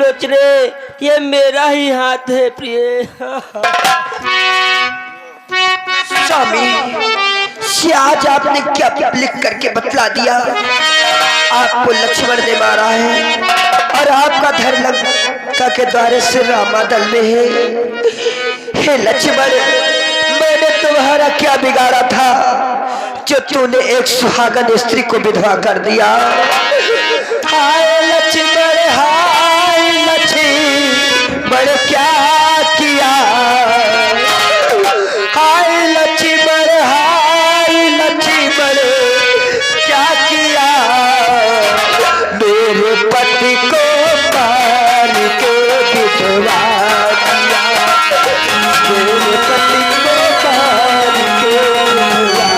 सोच रहे ये मेरा ही हाथ है प्रिय। स्वामी आज आपने क्या लिख करके बतला दिया? आपको लक्ष्मण ने मारा है और आपका धर लंका के द्वारे से रामा दल में है। हे लक्ष्मण, मैंने तुम्हारा क्या बिगाड़ा था जो तूने एक सुहागन स्त्री को विधवा कर दिया? हाय लक्ष्मण, हाय लक्ष्मण, क्या किया? हाय लक्ष्मण, हाय लक्ष्मण, क्या किया? मेरे पति को मार के विधवा किया। मेरे पति को मार के विधवा।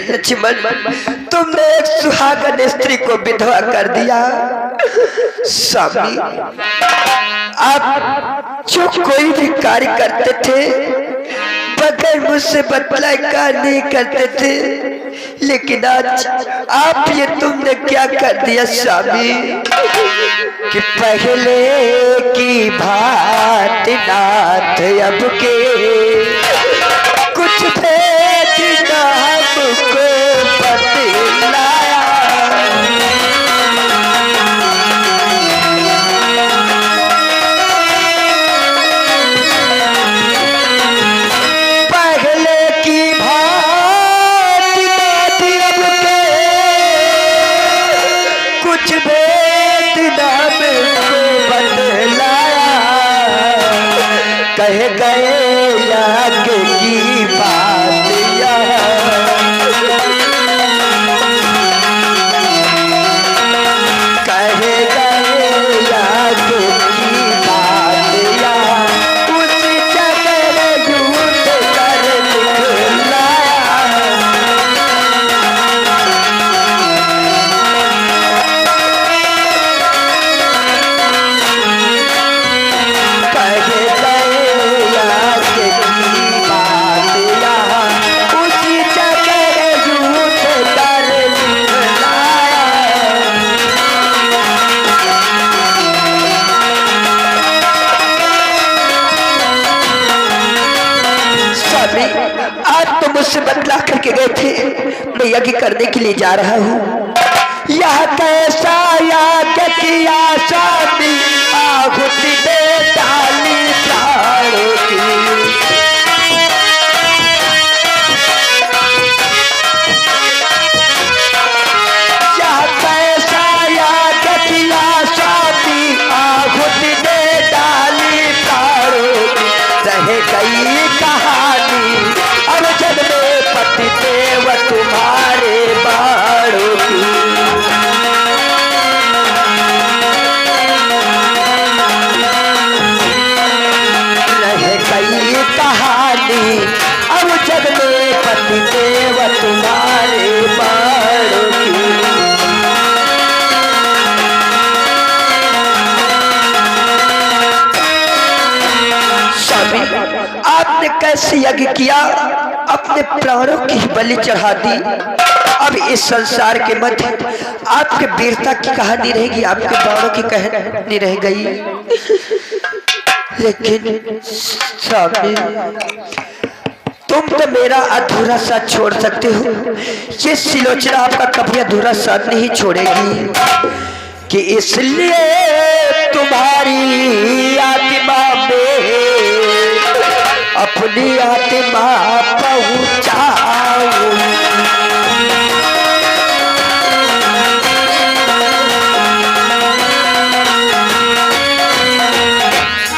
लक्ष्मण, तुमने एक सुहागन स्त्री को विधवा कर दिया। स्वामी, आप जो कोई भी कार्य करते थे बगैर मुझसे बतलाए कार्य नहीं करते थे, लेकिन आज आप ये तुमने क्या कर दिया स्वामी कि पहले की भांति नाथ अब के कुछ भेद ना हमको बतलाया। पहले की भांति नाथ अब के कुछ भेद ना हमको बतलाया। कह गए आगे की बात आज तो मुझसे बतला करके गए थे, मैं यज्ञ करने के लिए जा रहा हूँ। यह कैसा यज्ञ किया स्वामी, आहुति दे डाली प्राणों की। अब जग में पति देव तुम्हारे बाणों की। स्वामी आपने कैसे यज्ञ किया, अपने प्राणों की बलि चढ़ा दी। अब इस संसार के मध्य आपके वीरता की कहानी रहेगी, आपके बाणों की कहानी रह गई। लेकिन स्वामी तुम तो मेरा अधूरा साथ छोड़ सकते हो, ये सिलोचना आपका कभी अधूरा साथ नहीं छोड़ेगी। कि इसलिए तुम्हारी आत्मा में अपनी आत्मा पहुंचाऊं।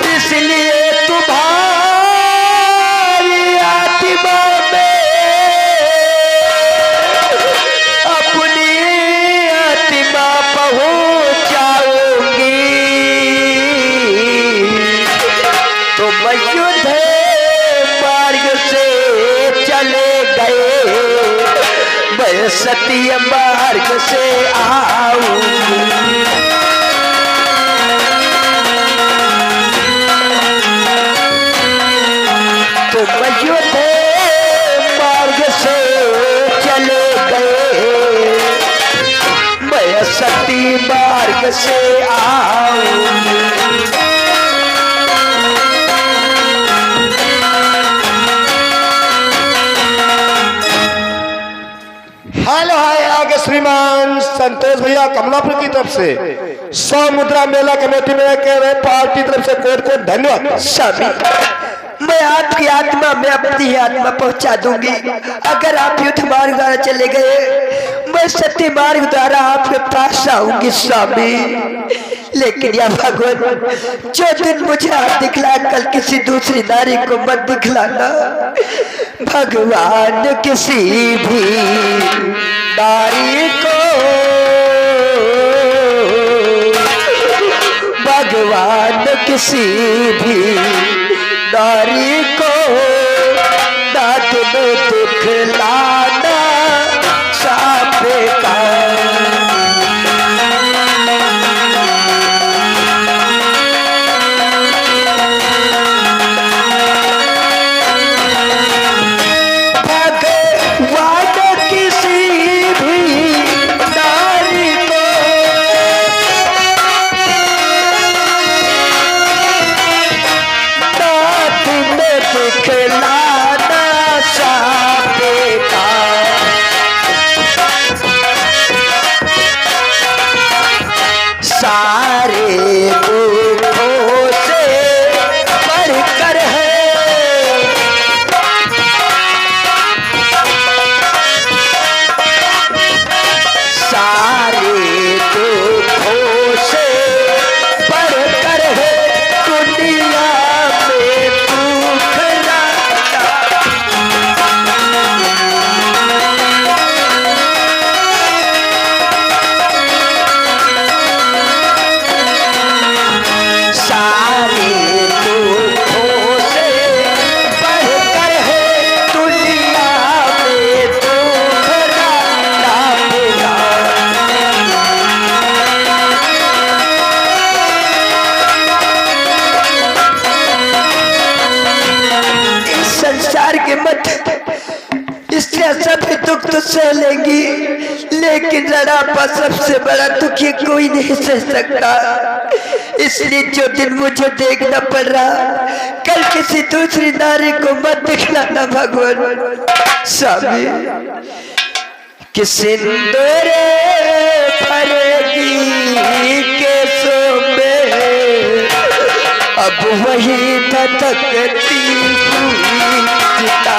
इसलिए तुम्हारी आत्मा में अपनी आत्मा पहुंचाऊंगी। तो मैं युद्ध मार्ग से चले गए, मैं सत्य मार्ग से आऊंगी। तो मैं युद्ध मार्ग से चले गए, मैं सत्य मार्ग से आऊंगी। हाल है आगे श्रीमान संतोष भैया कमलापुर की तरफ से 100 मुद्रा मेला कमेटी में कह रहे पार्टी तरफ से कोट कोट धन्यवाद। स्वामी मैं आपकी आत्मा में अपनी आत्मा पहुंचा दूंगी। अगर आप युद्ध मार्ग द्वारा चले गए, मैं सत्य मार्ग द्वारा आपके पास आऊंगी स्वामी। लेकिन या भगवान जो दिन मुझे आप दिखला, कल किसी दूसरी नारी को मत दिखलाना। भगवान किसी भी नारी को, भगवान किसी भी नारी को दांत में दिखलाना सापे का। दुख तो सह लेंगी, लेकिन रड़ापा सबसे बड़ा दुख ये कोई नहीं सह सकता। इसलिए जो दिन मुझे देखना पड़ रहा, कल किसी दूसरी नारी को मत दिखलाना भगवान। स्वामी कि सिंदूरे भरेगी केसों में, अब वही धधकती हुई चिता।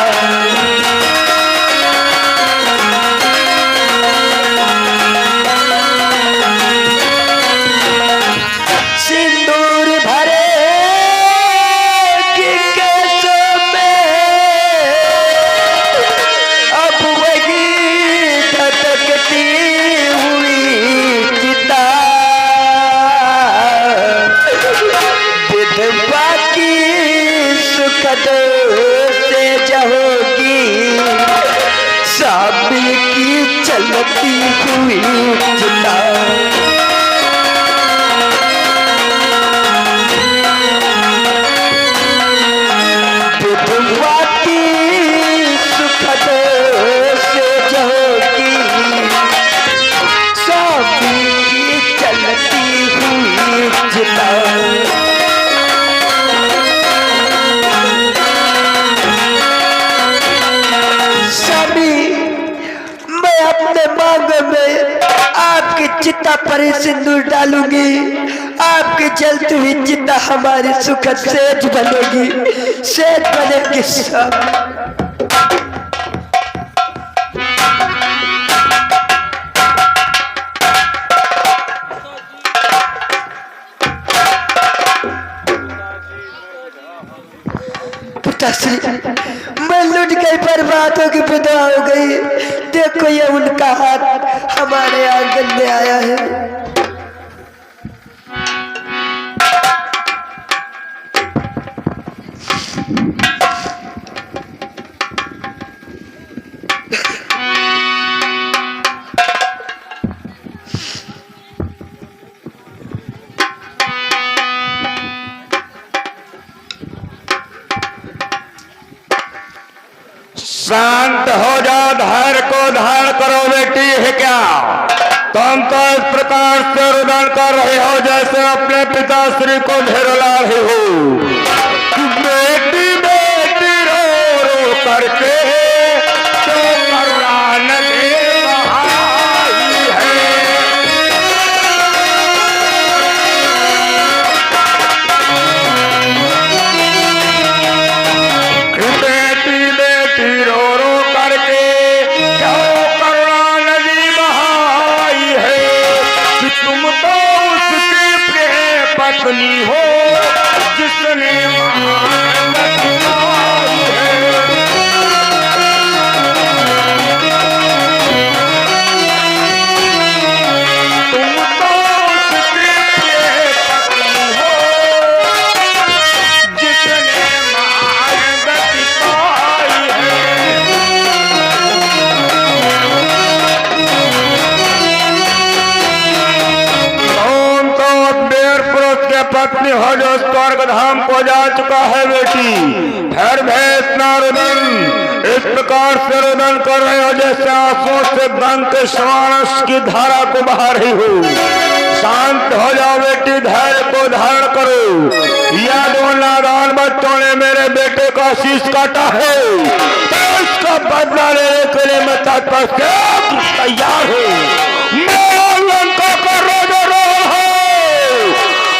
से जहोगी सामी की चलती हुई चिता विधवा की सुखद से जहोगी सामी की चलती हुई चिता अपने मांग में आपकी चिता पर सिंदूर डालूंगी। आपकी जलती हुई चिता हमारी सुखद सेज बनेगी, सेज बनेगी सब। मैं लुट गई, बर्बाद होगी, विधवा हो गई। देखो ये उनका हाथ हमारे आंगन में आया है। शांत हो जाओ, धैर्य को धारण करो बेटी। है क्या तुम तो इस प्रकार से रुदन कर रहे हो जैसे अपने पिताश्री को घेरला रहे हो। बेटी बेटी रो रो करके तो करुणा नदी बहाई है। बेटी बेटी रो रो करके क्यों करुणा नदी बहाई है। कि तुम तो उसकी प्रिय पत्नी हो जिसने महान बचाई है। तुम तो उसकी प्रिय पत्नी हो जिसने महान बचाई है। तुम तो अकबर पुरुष के पत्नी हो जो स्वर्ग धाम को जा चुका है बेटी। हर भैंस नारुदन इस प्रकार से रुदन कर रहे हो जैसे आंसुओं से गंग के श्वास की धारा को बहा रही हो। शांत हो जाओ बेटी, धैर्य को धारण करो। या दो नादान बच्चों ने मेरे बेटे का शीश काटा है तो इसका बदला लेने के लिए मैं तत्पर तैयार हूँ। मैं लंका का रोजा रो है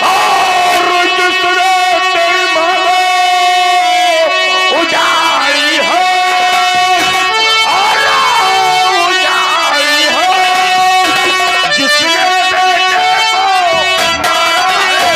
और जिसने तेरी मांगो उजाड़ी है और उजाड़ी है। जिसने बेटे को मारा है,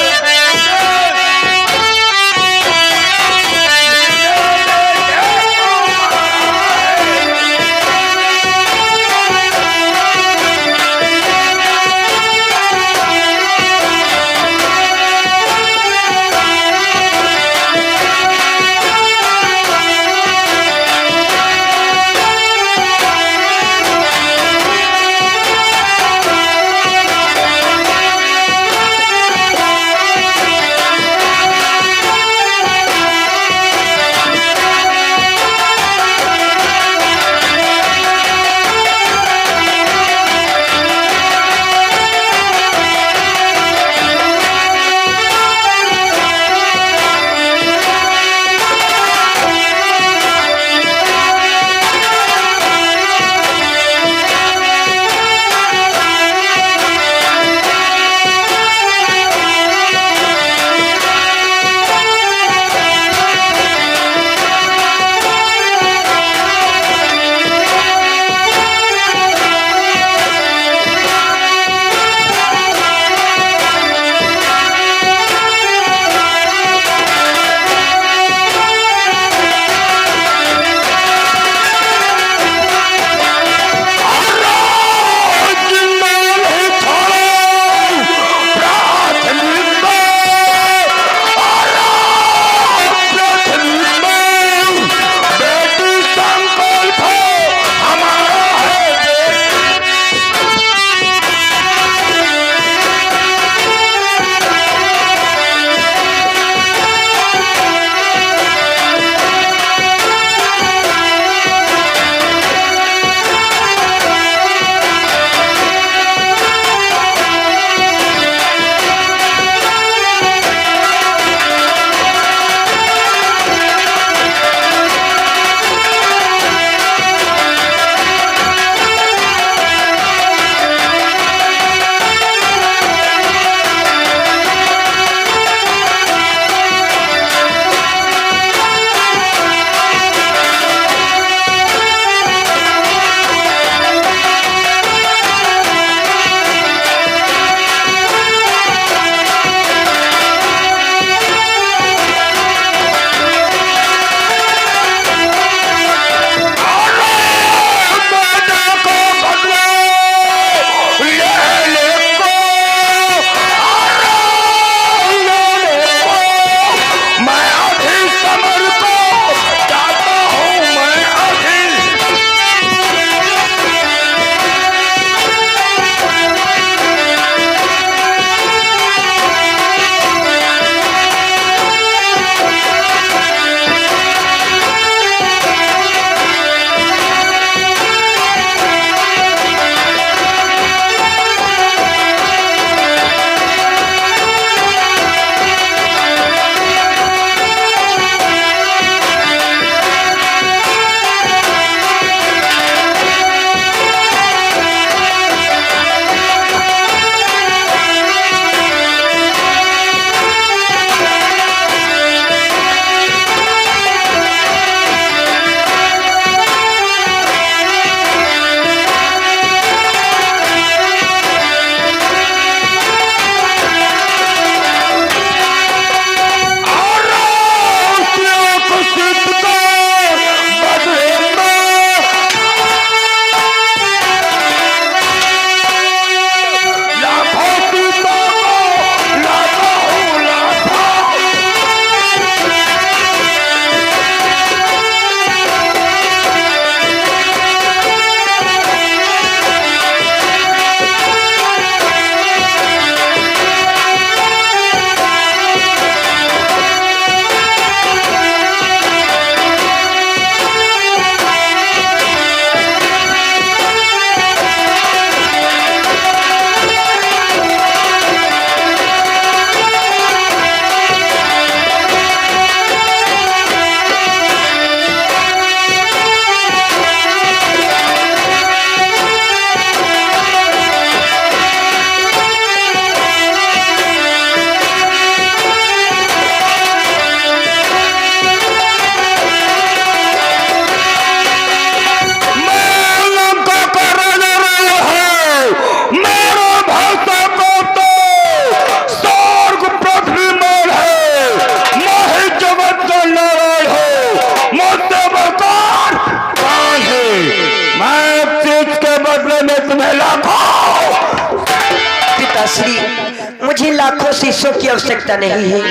पिताश्री, मुझे लाखों शीशों की आवश्यकता नहीं है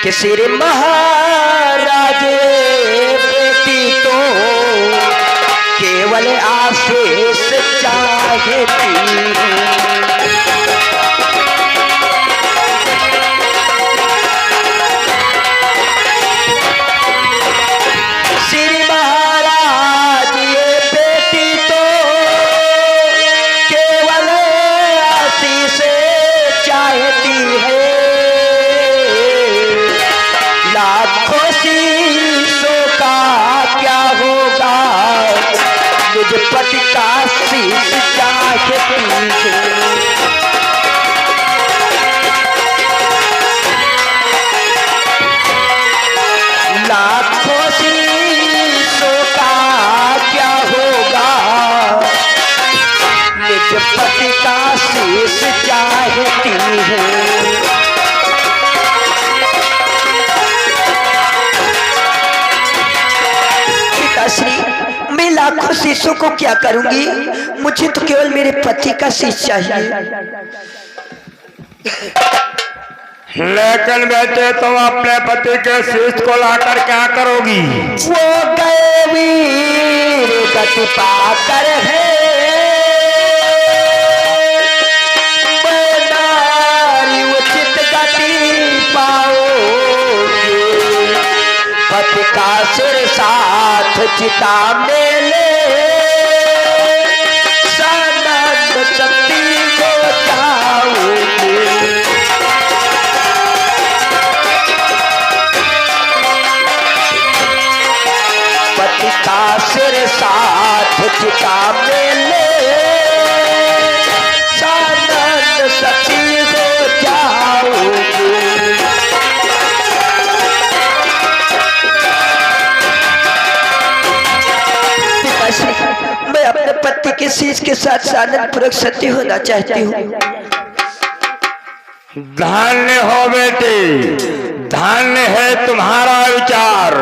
कि सिर महाराज बेटी तो केवल आशीष चाहती पति का शीश चाहती है। लाखों शीशों का क्या होगा, निज पति का शीश चाहती है। पिताश्री, मैं लाखों शीशों को क्या करूंगी, मुझे तो केवल मेरे पति का शीश चाहिए। लेकिन बेटे तुम अपने पति के शीश को लाकर क्या करोगी? वो गए वीर गति पाकर है, मैं नारी उचित गति पाओगे। पति का सिर साथ चिता में ले, सानंद शक्ति को जाओगे। पति का सिर साथ चिता में ले, सानंद शक्ति को जाओगे। मैं अपने पति के शीश के साथ सानंद पूर्वक सती होना चाहती हूँ। धन्य हो बेटी, धन्य है तुम्हारा विचार,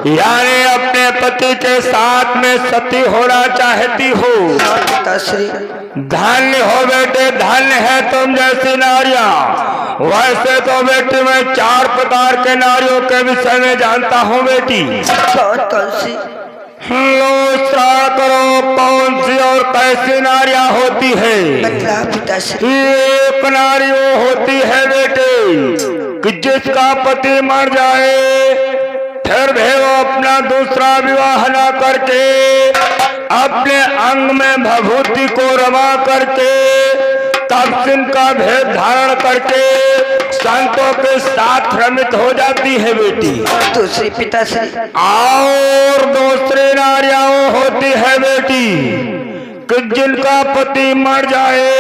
यानी अपने पति के साथ में सती होना चाहती हो। धन्य हो बेटे, धन्य है तुम जैसी नारियां। वैसे तो बेटी मैं 4 प्रकार के नारियों के विषय में जानता हूँ बेटी। कौन सी? लो श्रावण करो, कौन सी और कैसी नारियां होती है? एक नारी वो होती है बेटे कि जिसका पति मर जाए फिर भी वो अपना दूसरा विवाह न करके अपने अंग में भभूति को रमा करके तपसिन का भेद धारण करके संतों के साथ भ्रमित हो जाती है बेटी। दूसरी पिताश्री? और दूसरी नारियां होती है बेटी कि जिनका पति मर जाए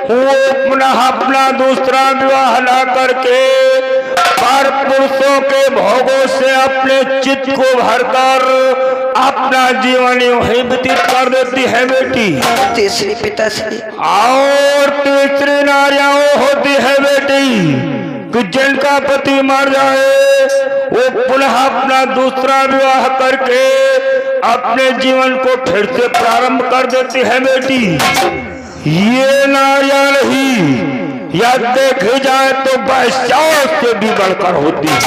वो पुनः अपना दूसरा विवाह न करके पर पुरुषों के भोगों से अपने चित्त को भरकर अपना जीवन यूं ही व्यतीत कर देती है बेटी। तीसरी पिताश्री? और तीसरी नारियां होती है बेटी कि जिनका पति मर जाए वो पुनः अपना दूसरा विवाह करके अपने जीवन को फिर से प्रारंभ कर देती है बेटी। ये नारियां नहीं, या देखी जाए तो वैश्याओं से भी बढ़कर होती है।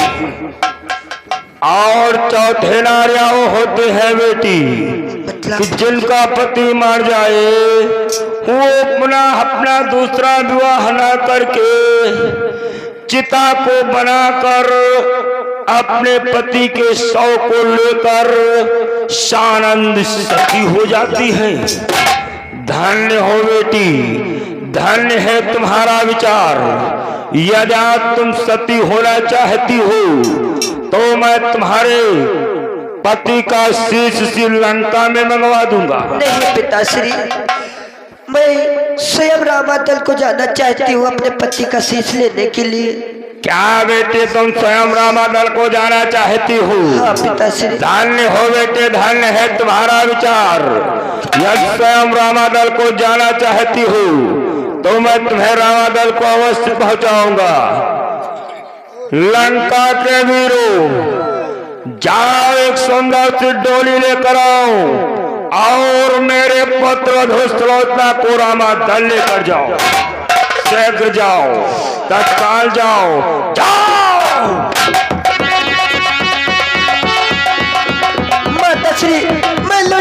और चौथे नारियां होती है बेटी कि जिनका पति मर जाए वो पुनः अपना दूसरा विवाह न करके चिता को बनाकर अपने पति के शव को लेकर सानंद सती हो जाती है। धन्य हो बेटी, धन्य है तुम्हारा विचार। यदि तुम सती होना चाहती हो तो मैं तुम्हारे पति का शीश श्रीलंका में मंगवा दूंगा। नहीं पिताश्री, मैं स्वयं रामादल को जाना चाहती हूँ अपने पति का शीश लेने के लिए। क्या बेटे तुम स्वयं रामादल को जाना चाहती हो? हाँ पिताश्री। धन्य हो बेटे, धन्य है तुम्हारा विचार। यदि स्वयं रामादल को जाना चाहती हो तो मैं तुम्हें रामादल को अवश्य पहुंचाऊंगा। लंका के वीरों, जाओ एक सुंदर सी डोली लेकर आओ और मेरे पुत्र धृतराष्ट्र को रामादल लेकर जाओ। शीघ्र जाओ, तत्काल जाओ, जाओ।